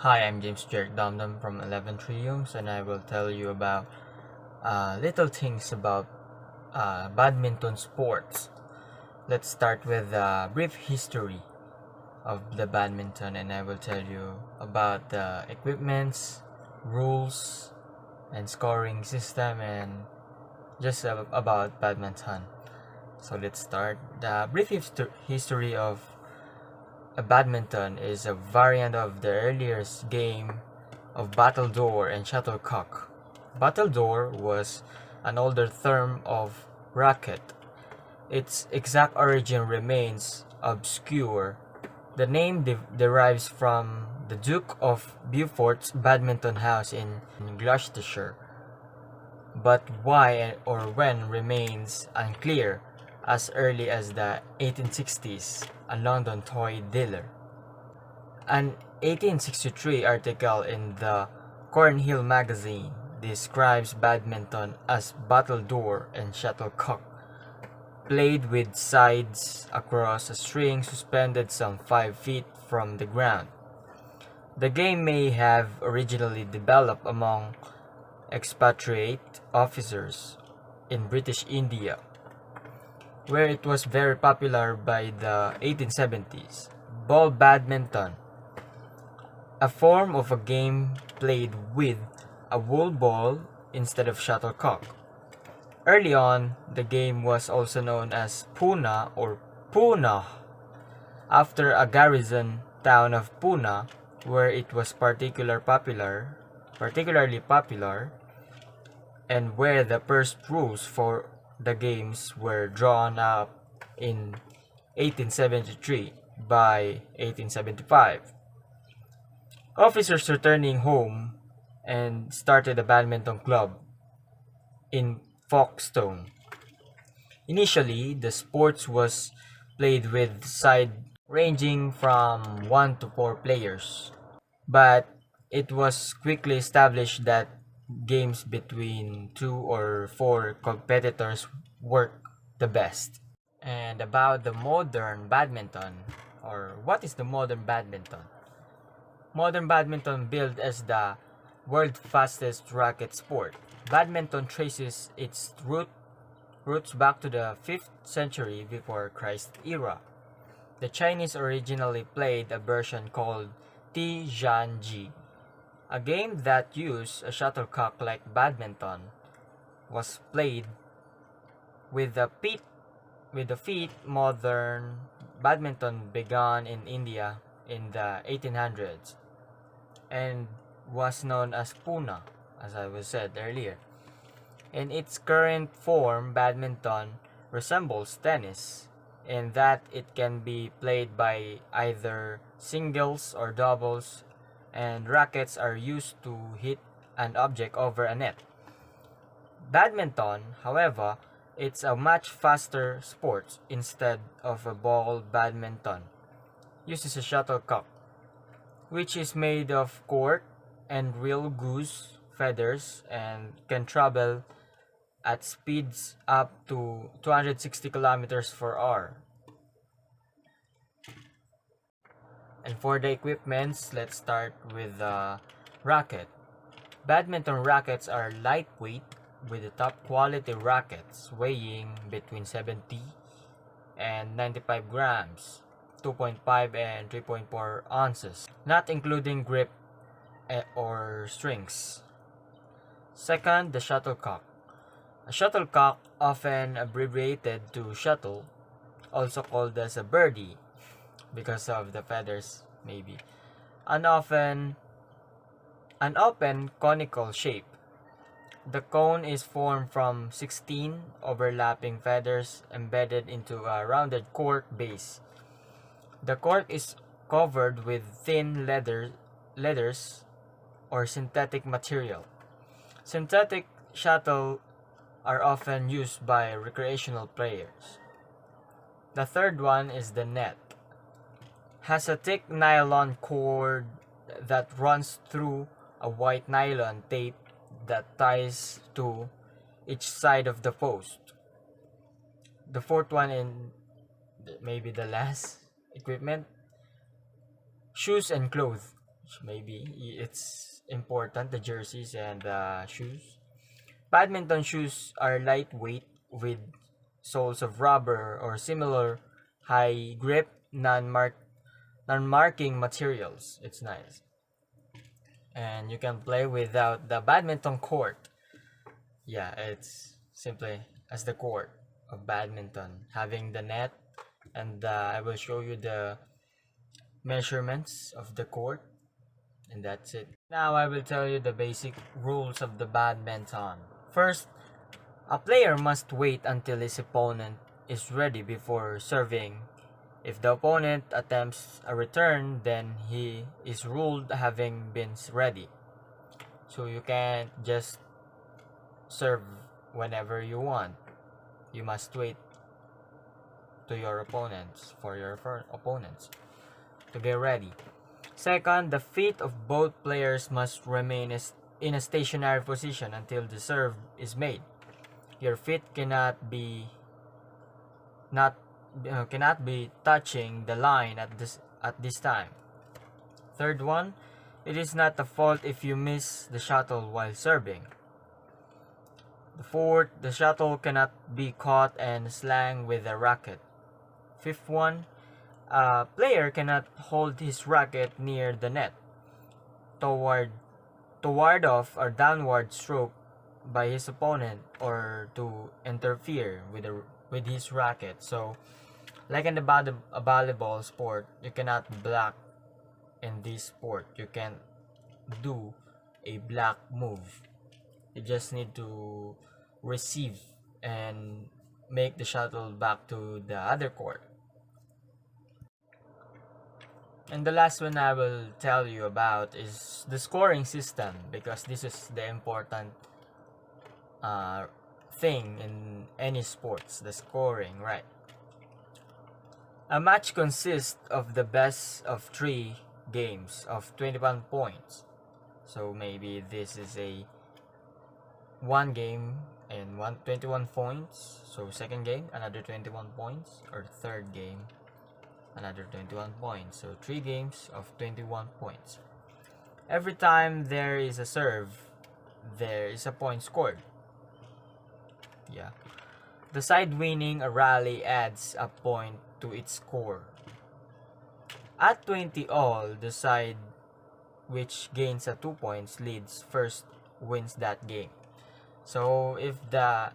Hi, I'm James Jerick Domdom from 11 Triumphs, and I will tell you about little things about badminton sports. Let's start with a brief history of the badminton, and I will tell you about the equipments, rules, and scoring system, and just about badminton. So let's start. The brief history of badminton is a variant of the earliest game of battledore and shuttlecock. Battledore was an older term of racket. Its exact origin remains obscure. The name derives from the Duke of Beaufort's badminton house in Gloucestershire, but why or when remains unclear. As early as the 1860s, a London toy dealer. An 1863 article in the Cornhill magazine describes badminton as battledore and shuttlecock, played with sides across a string suspended some 5 feet from the ground. The game may have originally developed among expatriate officers in British India, where it was very popular by the 1870s. Ball badminton, a form of a game played with a wool ball instead of shuttlecock. Early on, the game was also known as Pune or Pune, after a garrison town of Pune, where it was particularly popular, and where the first rules for the games were drawn up in 1873 by 1875. Officers returning home and started a badminton club in Folkestone. Initially, the sport was played with side ranging from 1 to 4 players, but it was quickly established that games between 2 or 4 competitors work the best. And about the modern badminton, or what is the modern badminton? Modern badminton billed as the world's fastest racket sport. Badminton traces its roots back to the 5th century before Christ era. The Chinese originally played a version called Tianji. A game that used a shuttlecock like badminton was played with the feet. Modern badminton began in India in the 1800s and was known as Pune, as I was said earlier. In its current form, badminton resembles tennis in that it can be played by either singles or doubles, and rackets are used to hit an object over a net. Badminton, however, it's a much faster sport. Instead of a ball, badminton uses a shuttlecock, which is made of cork and real goose feathers and can travel at speeds up to 260 kilometers per hour. And for the equipments, let's start with the racket. Badminton rackets are lightweight with the top quality rackets weighing between 70 and 95 grams, 2.5 and 3.4 ounces, not including grip or strings. Second, the shuttlecock. A shuttlecock, often abbreviated to shuttle, also called as a birdie because of the feathers maybe, an open conical shape. The cone is formed from 16 overlapping feathers embedded into a rounded cork base. The cork is covered with thin leathers or synthetic material. Synthetic shuttle are often used by recreational players. The third one is the net. Has a thick nylon cord that runs through a white nylon tape that ties to each side of the post. The fourth one, and maybe the last equipment, shoes and clothes. maybe it's important, the jerseys and the shoes. Badminton shoes are lightweight with soles of rubber or similar high grip non-marking materials. It's nice. And you can play without the badminton court. Yeah, it's simply as the court of badminton, having the net, and I will show you the measurements of the court, and that's it. Now I will tell you the basic rules of the badminton. First, a player must wait until his opponent is ready before serving. If the opponent attempts a return, then he is ruled having been ready. So you can't just serve whenever you want. You must wait to your opponents to get ready. Second, the feet of both players must remain in a stationary position until the serve is made. Your feet cannot be touching the line at this time. Third one, it is not a fault if you miss the shuttle while serving. The fourth, the shuttle cannot be caught and slang with a racket. Fifth one, a player cannot hold his racket near the net to ward off a downward stroke by his opponent or to interfere with his racket. So, like in the volleyball sport, you cannot block in this sport. You can't do a block move. You just need to receive and make the shuttle back to the other court. And the last one I will tell you about is the scoring system, because this is the important thing in any sports, the scoring, right? A match consists of the best of 3 games of 21 points. So maybe this is a one game and 21 points. So second game, another 21 points, or third game, another 21 points. So 3 games of 21 points. Every time there is a serve, there is a point scored. Yeah. The side winning a rally adds a point to its score. At 20 all, the side which gains a 2 points leads first wins that game. So if the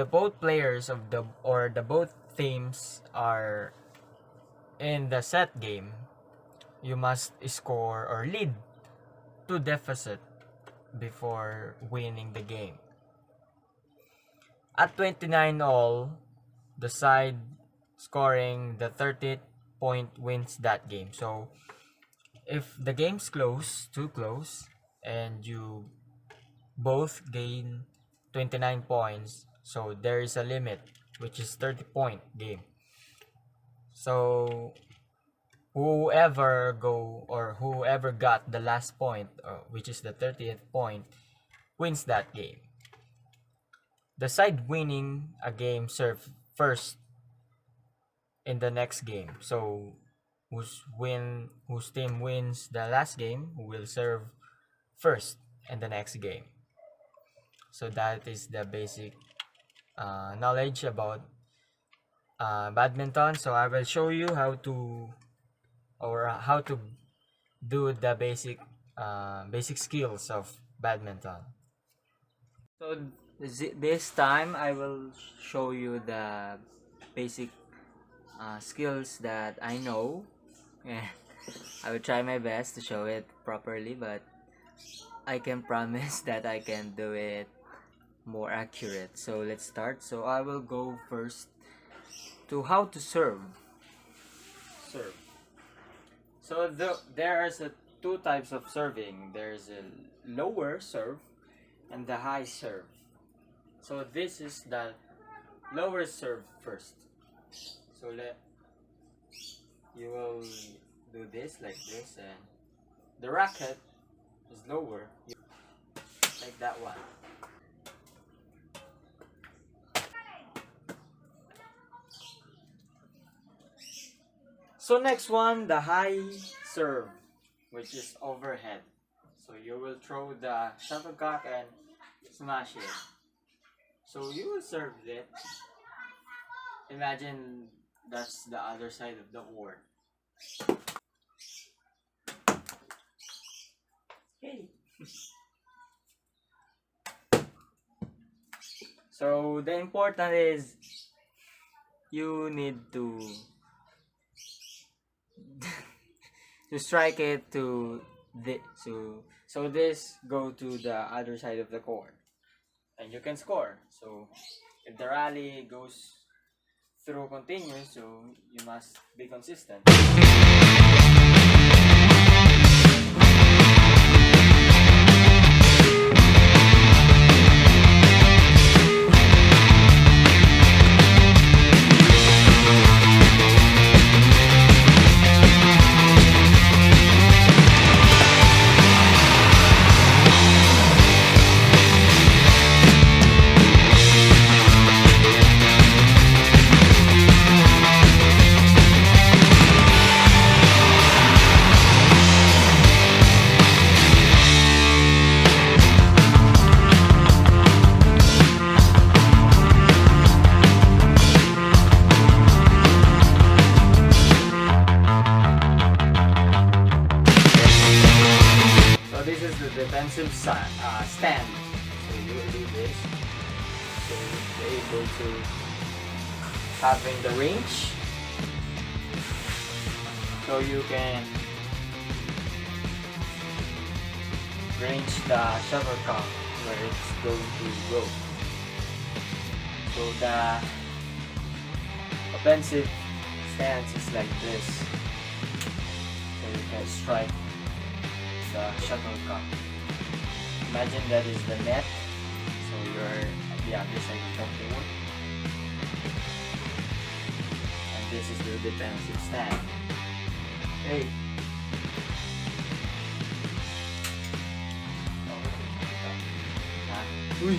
both players of the both teams are in the set game, you must score or lead 2 deficit before winning the game. At 29 all, the side scoring the 30th point wins that game. So if the game's too close, and you both gain 29 points, so there is a limit, which is 30-point game. So whoever got the last point, which is the 30th point, wins that game. The side winning a game serve first in the next game. So whose team wins the last game will serve first in the next game. So that is the basic knowledge about badminton. So I will show you how to do the basic skills of badminton. So this time I will show you the basic skills that I know, and I will try my best to show it properly, but I can promise that I can do it more accurate. So let's start. So I will go first to how to serve. So there are 2 types of serving. There's a lower serve and the high serve. So this is the lower serve first. So you will do this like this, and the racket is lower, like that one. So next one, the high serve. which is overhead. So you will throw the shuttlecock and smash it. So you will serve it. Imagine that's the other side of the board. Hey. So the important is you need to to strike it to the so this go to the other side of the court and you can score. So if the rally goes through continuous, so you must be consistent. So this is the defensive stand. So you will do this. So you're able to having the range. So you can range the shuttlecock where it's going to go. So the offensive stance is like this. So you can strike the shuttlecock. Imagine that is the net, so you're at the other side of the court, and this is the defensive stand. Hey. Uy.